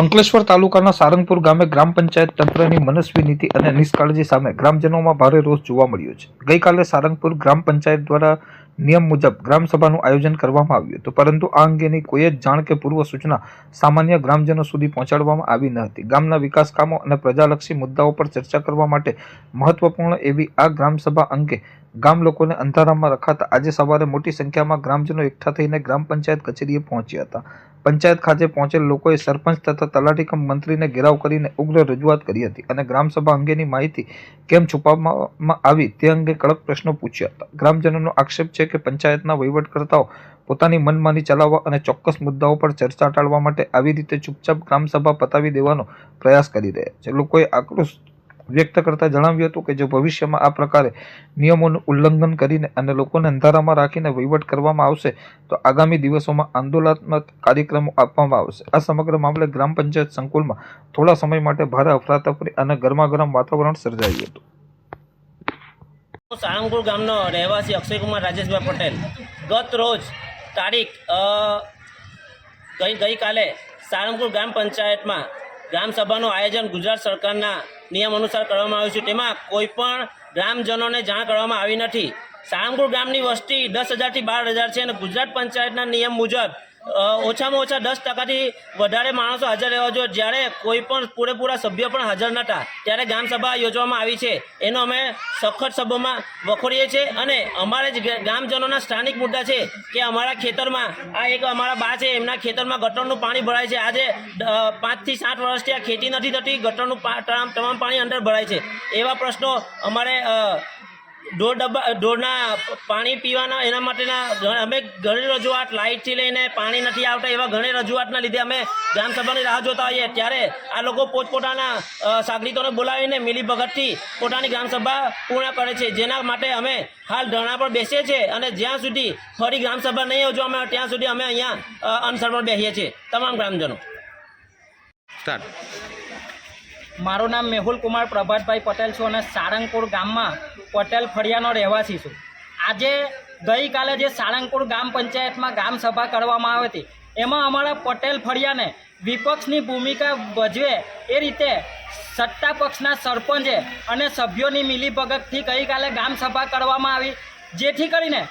અંકલેશ્વર તાલુકાના સારંગપુર ગામે ગ્રામ પંચાયત તંત્રની મનસ્વી નીતિ અને નિષ્કાળજી સામે ગ્રામજનોમાં ભારે રોષ જોવા મળ્યો છે। ગઈકાલે સારંગપુર ગ્રામ પંચાયત દ્વારા નિયમ મુજબ ગ્રામસભાનું આયોજન કરવામાં આવ્યું હતું, પરંતુ આ અંગેની કોઈ જ જાણ કે પૂર્વ સૂચના સામાન્ય ગ્રામજનો સુધી પહોંચાડવામાં આવી ન હતી। ગામના વિકાસ કામો અને પ્રજાલક્ષી મુદ્દાઓ પર ચર્ચા કરવા માટે મહત્વપૂર્ણ એવી આ ગ્રામસભા અંગે ગામ લોકોને અંધારામાં રખાતા આજે સવારે મોટી સંખ્યામાં ગ્રામજનો એકઠા થઈને ગ્રામ પંચાયત કચેરીએ પહોંચ્યા હતા। પંચાયત ખાતે પહોંચેલ લોકોએ સરપંચ તથા તલાટી કમ મંત્રીને ઘેરાવ કરીને ઉગ્ર રજૂઆત કરી હતી અને ગ્રામસભા અંગેની માહિતી કેમ છુપાવવામાં આવી તે અંગે કડક પ્રશ્નો પૂછ્યા હતા। ગ્રામજનોનો આક્ષેપ છે કે પંચાયતના વહીવટકર્તાઓ પોતાની મનમાની ચલાવવા અને ચોક્કસ મુદ્દાઓ પર ચર્ચા ટાળવા માટે આવી રીતે ચૂપચાપ ગ્રામસભા પતાવી દેવાનો પ્રયાસ કરી રહ્યા છે। લોકોએ આક્રોશ વ્યક્ત કરતા જણાવ્યું હતું કે જો ભવિષ્યમાં આ પ્રકારે નિયમોનું ઉલ્લંઘન કરીને અને લોકોને અંધારામાં રાખીને વહીવટ કરવામાં આવશે તો આગામી દિવસોમાં આંદોલનાત્મક કાર્યક્રમો આપવામાં આવશે। આ સમગ્ર મામલે ગ્રામ પંચાયત સંકુલમાં થોડા સમય માટે ભારે અફરાતફરી અને ગરમાગરમ વાતાવરણ સર્જાયું હતું। સારંગપુર ગામનો રહેવાસી અક્ષયકુમાર રાજેશભાઈ પટેલ ગત રોજ તારીખ ગઈકાલે સારંગપુર ગ્રામ પંચાયતમાં ગ્રામસભાનું આયોજન ગુજરાત સરકારના નિયમ અનુસાર કરવામાં આવ્યું છે। તેમાં કોઈપણ ગ્રામજનોને જાણ કરવામાં આવી નથી। સારંગપુર ગામની વસ્તી 10,000 થી 12,000 છે અને ગુજરાત પંચાયતના નિયમ મુજબ ઓછામાં ઓછા 10% વધારે માણસો હાજર રહેવા જોઈએ। જ્યારે કોઈ પણ પૂરેપૂરા સભ્યો પણ હાજર નહોતા ત્યારે ગ્રામસભા યોજવામાં આવી છે, એનો અમે સખત શબ્દોમાં વખોડીએ છીએ। અને અમારે જ ગ્રામજનોના સ્થાનિક મુદ્દા છે કે અમારા ખેતરમાં આ એક અમારા બા છે, એમના ખેતરમાં ગટરનું પાણી ભરાય છે। આજે 5 થી 7 વર્ષથી આ ખેતી નથી થતી, ગટરનું તમામ પાણી અંદર ભરાય છે। એવા પ્રશ્નો અમારે ઢોરના પાણી પીવાના એના માટેના અમે ઘણી રજૂઆત, લાઇટથી લઈને પાણી નથી આવતા એવા ઘણી રજૂઆતના લીધે અમે ગ્રામસભાની રાહ જોતા હોઈએ। ત્યારે આ લોકો પોતપોતાના સાગરીતોને બોલાવીને મિલીભગતથી પોતાની ગ્રામસભા પૂર્ણ કરે છે, જેના માટે અમે હાલ ધરણા પર બેસીએ છીએ અને જ્યાં સુધી ફરી ગ્રામસભા નહીં યોજવામાં આવે ત્યાં સુધી અમે અહીંયા અનશન પર બેસીએ છીએ તમામ ગ્રામજનો। મારું નામ મેહુલ કુમાર પ્રભાતભાઈ પટેલ છું અને સારંગપુર ગામમાં પટેલ ફળિયાનો રહેવાસી છું। આજે ગઈકાલે જે સારંગપુર ગ્રામ પંચાયતમાં ગ્રામસભા કરવામાં આવી હતી એમાં અમારા પટેલ ફળિયાને વિપક્ષની ભૂમિકા ભજવે એ રીતે સત્તા પક્ષના સરપંચે અને સભ્યોની મિલીભગતથી ગઈકાલે ગ્રામસભા કરવામાં આવી, જેથી કરીને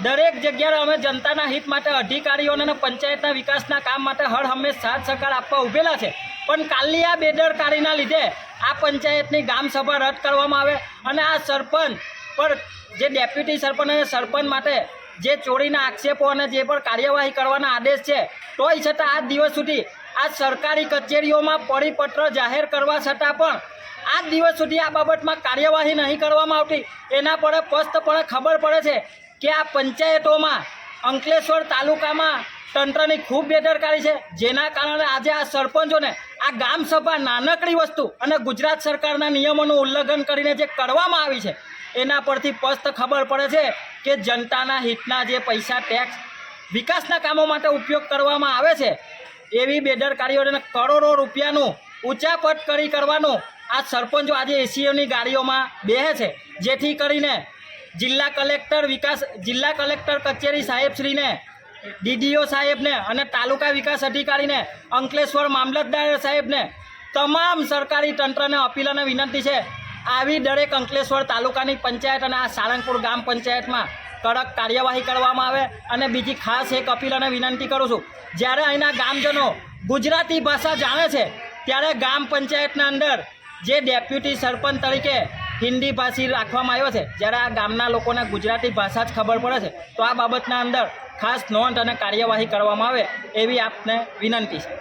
દરેક જગ્યાએ અમે જનતાના હિત માટે અધિકારીઓને અને પંચાયતના વિકાસના કામ માટે હર હંમેશ સાથ સહકાર આપવા ઊભેલા છે। પણ કાલની આ બેદરકારીના લીધે આ પંચાયતની ગ્રામસભા રદ કરવામાં આવે અને આ સરપંચ પર જે ડેપ્યુટી સરપંચ અને સરપંચ માટે જે ચોરીના આક્ષેપો અને જે પણ કાર્યવાહી કરવાના આદેશ છે, તોય છતાં આજ દિવસ સુધી આ સરકારી કચેરીઓમાં પરિપત્ર જાહેર કરવા છતાં પણ આજ દિવસ સુધી આ બાબતમાં કાર્યવાહી નહીં કરવામાં આવતી। એના પર સ્પષ્ટપણે ખબર પડે છે કે આ પંચાયતોમાં અંકલેશ્વર તાલુકામાં તંત્રની ખૂબ બેદરકારી છે, જેના કારણે આજે આ સરપંચોને આ ગ્રામસભા નાનકડી વસ્તુ અને ગુજરાત સરકારના નિયમોનું ઉલ્લંઘન કરીને જે કરવામાં આવી છે એના પરથી સ્પષ્ટ ખબર પડે છે કે જનતાના હિતના જે પૈસા ટેક્સ વિકાસના કામો માટે ઉપયોગ કરવામાં આવે છે એવી બેદરકારીઓને કરોડો રૂપિયાનું ઊંચાપટ કરી કરવાનું આ સરપંચો આજે એસીઓની ગાડીઓમાં બેસે છે, જેથી કરીને જિલ્લા કલેક્ટર કચેરી સાહેબશ્રીને, ડીડીઓ સાહેબને અને તાલુકા વિકાસ અધિકારીને, અંકલેશ્વર મામલતદાર સાહેબને, તમામ સરકારી તંત્રને અપીલ અને વિનંતી છે આવી દરેક અંકલેશ્વર તાલુકાની પંચાયત અને આ સારંગપુર ગ્રામ પંચાયતમાં કડક કાર્યવાહી કરવામાં આવે। અને બીજી ખાસ એક અપીલ અને વિનંતી કરું છું, જ્યારે અહીંના ગામજનો ગુજરાતી ભાષા જાણે છે ત્યારે ગ્રામ પંચાયતના અંદર જે ડેપ્યુટી સરપંચ તરીકે હિન્દી ભાષી રાખવામાં આવ્યો છે, જ્યારે આ ગામના લોકોને ગુજરાતી ભાષા જ ખબર પડે છે તો આ બાબતના અંદર ખાસ નોંધ અને કાર્યવાહી કરવામાં આવે એવી આપને વિનંતી છે।